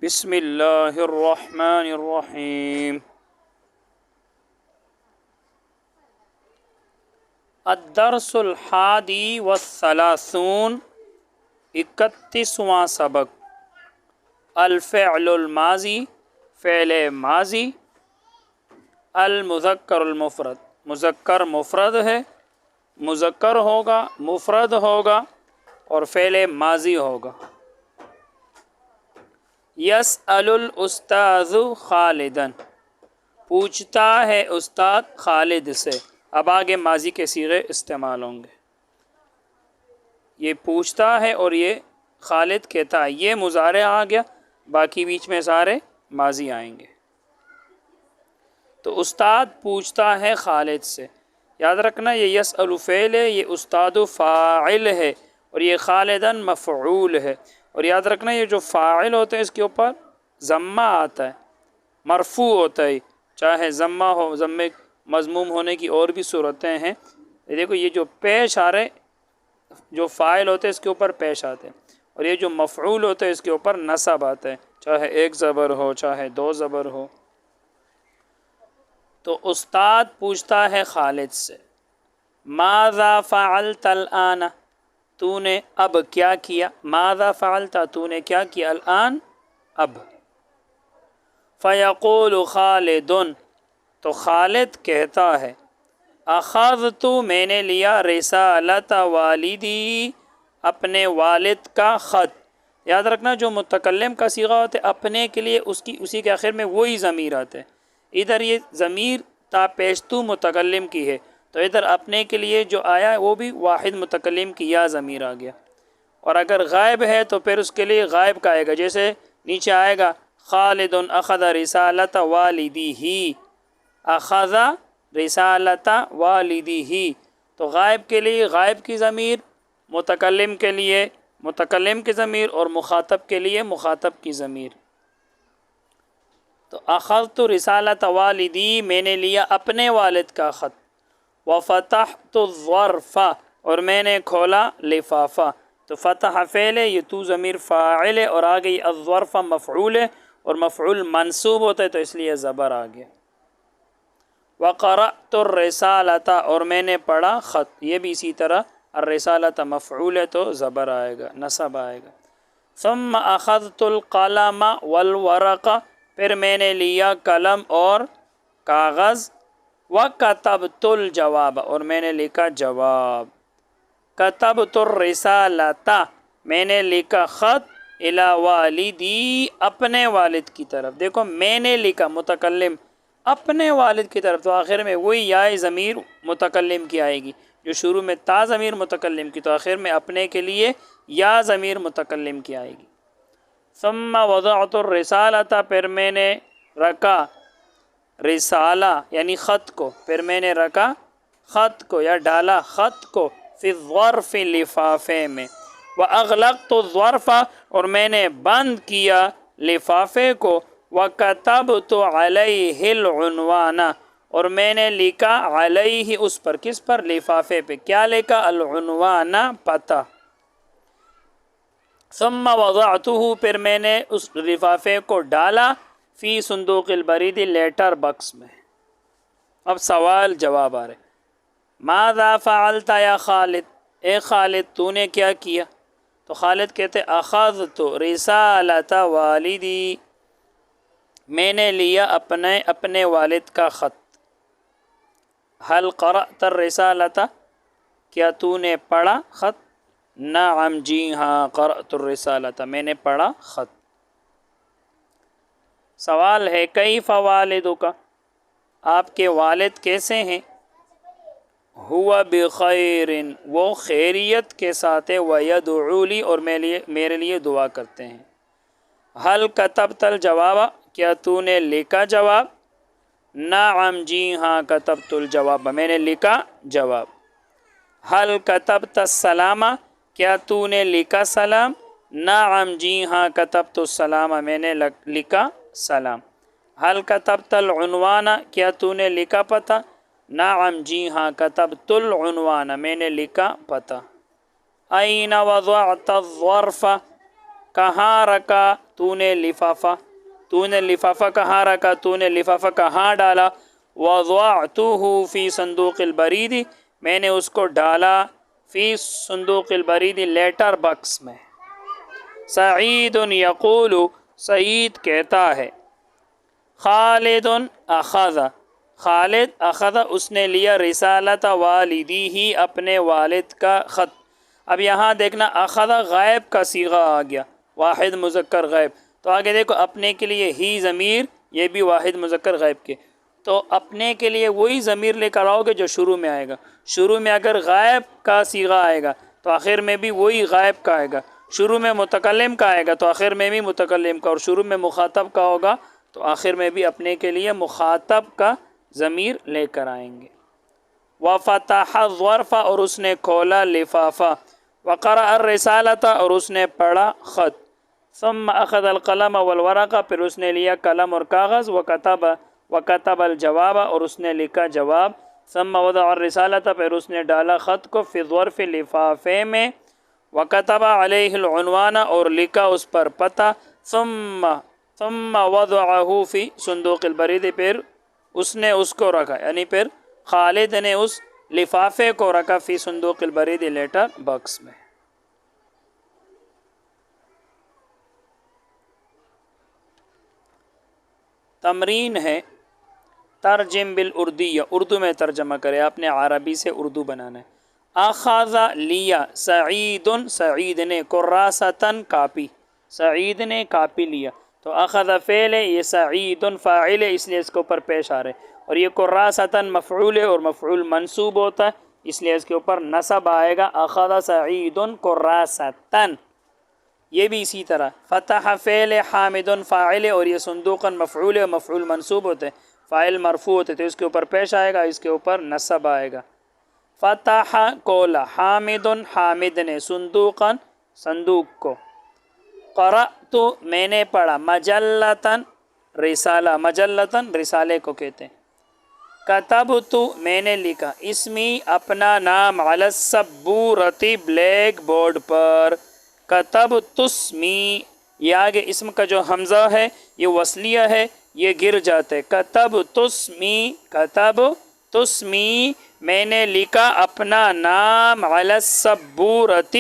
بسم اللہ الرحمن الرحیم۔ الدرس الحادی والثلاثون، 31واں سبق۔ الفعل الماضی، فعل ماضی۔ المذکر المفرد، مذکر مفرد ہے، مذکر ہوگا، مفرد ہوگا اور فعل ماضی ہوگا۔ یسأل الاستاذ خالدا، پوچھتا ہے استاد خالد سے۔ اب آگے ماضی کے صیغے استعمال ہوں گے۔ یہ پوچھتا ہے اور یہ خالد کہتا ہے، یہ مضارع آ گیا، باقی بیچ میں سارے ماضی آئیں گے۔ تو استاد پوچھتا ہے خالد سے، یاد رکھنا یہ یسأل فعل ہے، یہ استاد فاعل ہے اور یہ خالدن مفعول ہے۔ اور یاد رکھنا یہ جو فاعل ہوتے ہیں اس کے اوپر ضمہ آتا ہے، مرفوع ہوتا ہے، چاہے ضمہ ہو، ضمے مضموم ہونے کی اور بھی صورتیں ہیں۔ دیکھو یہ جو پیش آ رہے، جو فاعل ہوتے ہیں اس کے اوپر پیش آتے ہیں، اور یہ جو مفعول ہوتے ہیں اس کے اوپر نصب آتا ہے، چاہے ایک زبر ہو چاہے دو زبر ہو۔ تو استاد پوچھتا ہے خالد سے، ماذا فعلت الآن، تو نے اب کیا کیا؟ ماذا فعلت، تو نے کیا کیا؟ الآن، اب۔ فیقول خالد، تو خالد کہتا ہے، اخذت، میں نے لیا، رسالت والدی، اپنے والد کا خط۔ یاد رکھنا جو متکلم کا صیغہ ہوتا ہے اپنے کے لیے اسی کے آخر میں وہی ضمیر آتے ہیں۔ ادھر یہ ضمیر تا پیشتو متکلم کی ہے، تو ادھر اپنے کے لیے جو آیا ہے وہ بھی واحد متکلم کی یا ضمیر آ گیا۔ اور اگر غائب ہے تو پھر اس کے لیے غائب کا آئے گا، جیسے نیچے آئے گا خالد اخذ رسالت والدیہ، اخذ رسالت والدیہ، تو غائب کے لیے غائب کی ضمیر، متکلم کے لیے متکلم کی ضمیر اور مخاطب کے لیے مخاطب کی ضمیر۔ تو اخذت رسالت والدی، میں نے لیا اپنے والد کا خط۔ وفتحت الظرف، اور میں نے کھولا لفافہ۔ تو فتح فعل ہے، یہ تو ضمیر فاعل ہے، اور آگے یہ الظرف مفعول ہے، اور مفعول منصوب ہوتا ہے تو اس لیے زبر آ گیا۔ وقرأت الرسالۃ، اور میں نے پڑھا خط، یہ بھی اسی طرح الرسالۃ مفعول ہے تو زبر آئے گا، نصب آئے گا۔ ثم اخذت القلم والورق، پھر میں نے لیا قلم اور کاغذ۔ وکتبت الجواب، اور میں نے لکھا جواب۔ کتبت الرسالۃ، میں نے لکھا خط، الی والدی، اپنے والد کی طرف۔ دیکھو میں نے لکھا، متکلم اپنے والد کی طرف، تو آخر میں وہی یا ضمیر متکلم کی آئے گی، جو شروع میں تا ضمیر متکلم کی، تو آخر میں اپنے کے لیے یا ضمیر متکلم کی آئے گی۔ ثم وضعت الرسالۃ، پھر میں نے رکھا رسالہ یعنی خط کو، پھر میں نے رکھا خط کو یا ڈالا خط کو، فی الظرف، لفافے میں۔ واغلقت الظرف، اور میں نے بند کیا لفافے کو۔ وکتبت علیہ العنوان، اور میں نے لکھا علیہ، اس پر، کس پر؟ لفافے پہ۔ کیا لکھا؟ العنوان، پتہ۔ ثم وضعته، پھر میں نے اس لفافے کو ڈالا، فی صندوق البرید، لیٹر باکس میں۔ اب سوال جواب آ رہے، ماذا فعلت یا خالد، اے خالد تو نے کیا کیا؟ تو خالد کہتے اخذت رسالت والدی، میں نے لیا اپنے والد کا خط۔ هل قرأت الرسالۃ، کیا تو نے پڑھا خط؟ نعم، جی ہاں، قرأت الرسالۃ، میں نے پڑھا خط۔ سوال ہے کیف والدک، آپ کے والد کیسے ہیں؟ ہوا بخیر، وہ خیریت کے ساتھ ہے، ویدعو لی، اور میرے لیے دعا کرتے ہیں۔ حل کتبت الجواب، کیا تو نے لکھا جواب؟ نعم، جی ہاں، کتبت الجواب، میں نے لکھا جواب۔ حل کتبت السلام، کیا تو نے لکھا سلام؟ نعم، جی ہاں، کتبت السلام، میں نے لکھا سلام۔ حل کتبت العنوان، کیا تو نے لکھا پتہ؟ نعم، جی ہاں، کتبت العنوان، میں نے لکھا پتہ۔ این وضعت الظرف، کہاں رکھا تو نے لفافہ، تو نے لفافہ کہاں رکھا، تو نے لفافہ کہاں ڈالا. وضعتہ فی صندوق البرید، میں نے اس کو ڈالا فی صندوق البرید لیٹر باکس میں. سعید یقول، سعید کہتا ہے. خالد اخذ، خالد اخذ اس نے لیا رسالت والدی ہی اپنے والد کا خط. اب یہاں دیکھنا اخذ غائب کا صیغہ آ گیا، واحد مذکر غائب. تو آگے دیکھو اپنے کے لیے ہی ضمیر، یہ بھی واحد مذکر غائب کے. تو اپنے کے لیے وہی ضمیر لے کر آؤ گے جو شروع میں آئے گا. شروع میں اگر غائب کا صیغہ آئے گا تو آخر میں بھی وہی غائب کا آئے گا. شروع میں متکلم کا آئے گا تو آخر میں بھی متکلم کا، اور شروع میں مخاطب کا ہوگا تو آخر میں بھی اپنے کے لیے مخاطب کا ضمیر لے کر آئیں گے. وفتح الظرف، اور اس نے کھولا لفافہ. وقرأ الرسالۃ، اور اس نے پڑھا خط. ثم اخذ القلم والورق، پھر اس نے لیا قلم اور کاغذ. وکتب الجواب، اور اس نے لکھا جواب. ثم وضع الرسالۃ، پھر اس نے ڈالا خط کو فی الظرف لفافے میں. وکتب علیہ العنوان، اور لکھا اس پر پتہ. ثم وضعہ فی صندوق البرید، پھر اس نے اس کو رکھا، یعنی پھر خالد نے اس لفافے کو رکھا فی صندوق البرید لیٹر باکس میں. تمرین ہے ترجم بالاردیہ، اردو میں ترجمہ کرے. آپ نے عربی سے اردو بنانا ہے. اخذ لیا سعید، سعید نے کراستن کاپی، سعید نے کاپی لیا. تو اخذ فعل ہے، یہ سعید فاعل ہے، اس لیے اس کے اوپر پیش آ رہے. اور یہ کراستن مفعول ہے، اور مفعول منصوب ہوتا ہے اس لیے اس کے اوپر نصب آئے گا. اخذ سعید کراستن. یہ بھی اسی طرح فتح فعل حامد فاعل، اور یہ صندوقا مفعول ہے، مفعول منصوب ہوتے ہیں، فاعل مرفوع ہوتے، تو اس کے اوپر پیش آئے گا، اس کے اوپر نصب آئے گا. فتح کولا، حامد حامد نے، صندوقا صندوق کو. قرأت میں نے پڑھا، مجلتاً رسالہ، مجلتاً رسالے کو کہتے ہیں. کتبت میں نے لکھا، اسمی اپنا نام، علی السبورۃ بلیک بورڈ پر. کتبت اسمی، یہ آگے اسم کا جو حمزہ ہے یہ وصلیہ ہے، یہ گر جاتے. کتبت اسمی، کتبت اسمی میں نے لکھا اپنا نام، علی السبورۃ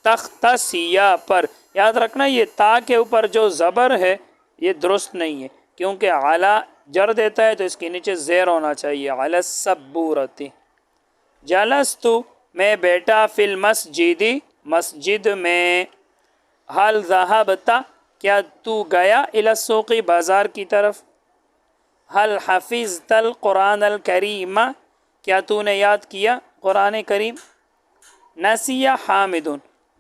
تخت سیاہ پر. یاد رکھنا یہ تا کے اوپر جو زبر ہے یہ درست نہیں ہے، کیونکہ علی جر دیتا ہے تو اس کے نیچے زیر ہونا چاہیے. علی السبورۃ. جلست میں بیٹا، فی المسجد مسجد میں. حل ذہبت کیا تو گیا، الی السوق بازار کی طرف. حل حفظت القرآن الکریم کیا تو نے یاد کیا قرآن کریم. نسی حامد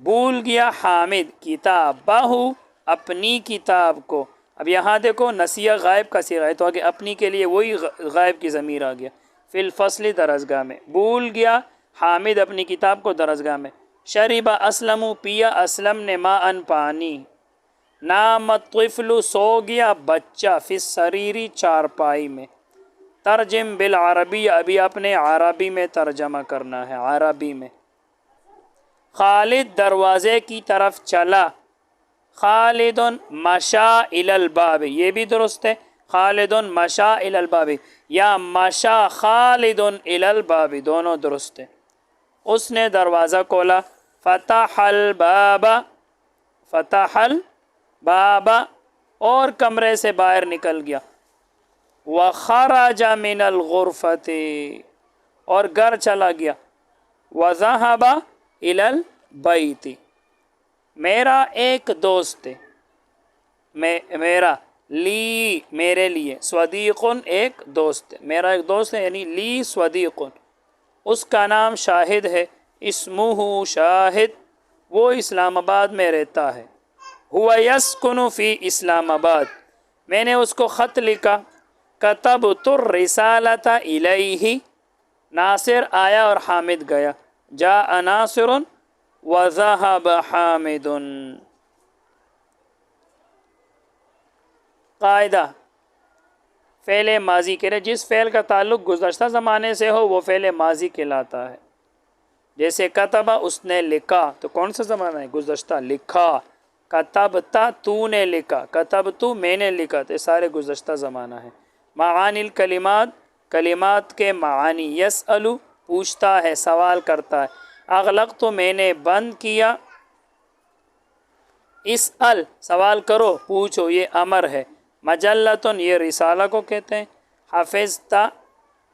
بھول گیا حامد، کتابہ اپنی کتاب کو. اب یہاں دیکھو نسیہ غائب کا صیغہ ہے تو آگے اپنی کے لیے وہی غائب کی ضمیر آ گیا. فی الفصل درسگاہ میں. بھول گیا حامد اپنی کتاب کو درسگاہ میں. شرب اسلم پیا اسلم نے ماء پانی. نام الطفل سو گیا بچہ، فی السریر چارپائی میں. ترجم بالعربی، ابھی اپنے عربی میں ترجمہ کرنا ہے، عربی میں. خالد دروازے کی طرف چلا. خالد مشا الی الباب، یہ بھی درست ہے. خالد مشا الی الباب یا مشا خالد الی الباب، دونوں درست ہے. اس نے دروازہ کھولا. فتح الباب، فتح الباب اور کمرے سے باہر نکل گیا. وخرج من الغرفۃ اور گھر چلا گیا. وذهب الی البیت میرا ایک دوست ہے، میرا لی میرے لیے، صدیق ایک دوست ہے، میرا ایک دوست ہے یعنی لی صدیق، اس کا نام شاہد ہے. اسمہ شاہد، وہ اسلام آباد میں رہتا ہے. ہوا یسکن فی اسلام آباد، میں نے اس کو خط لکھا. کتبت الرسالۃ الیہ، ناصر آیا اور حامد گیا. جاء ناصر وذهب حامد. قاعدہ فعل ماضی کے لئے جس فعل کا تعلق گزشتہ زمانے سے ہو وہ فعل ماضی کہلاتا ہے. جیسے کتبہ اس نے لکھا، تو کون سا زمانہ ہے؟ گزشتہ. لکھا. کتبتا تو نے لکھا، کتبتو میں نے لکھا، تو سارے گزشتہ زمانہ ہے۔ معانی الکلمات کلمات کے معانی، یسألو پوچھتا ہے سوال کرتا ہے، اغلق تو میں نے بند کیا، اسأل سوال کرو پوچھو یہ امر ہے، مجلتن یہ رسالہ کو کہتے ہیں، حفظتا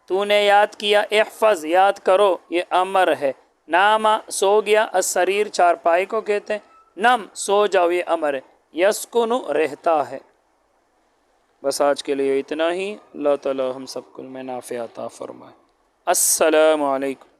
تو نے یاد کیا، احفظ یاد کرو یہ امر ہے، ناما سو گیا، السریر چارپائی کو کہتے ہیں، نم سو جاؤ یہ امر ہے، یسکنو رہتا ہے۔ بس آج کے لیے اتنا ہی، اللہ تعالی ہم سب کو میں نافع عطا فرمائے۔ السلام علیکم۔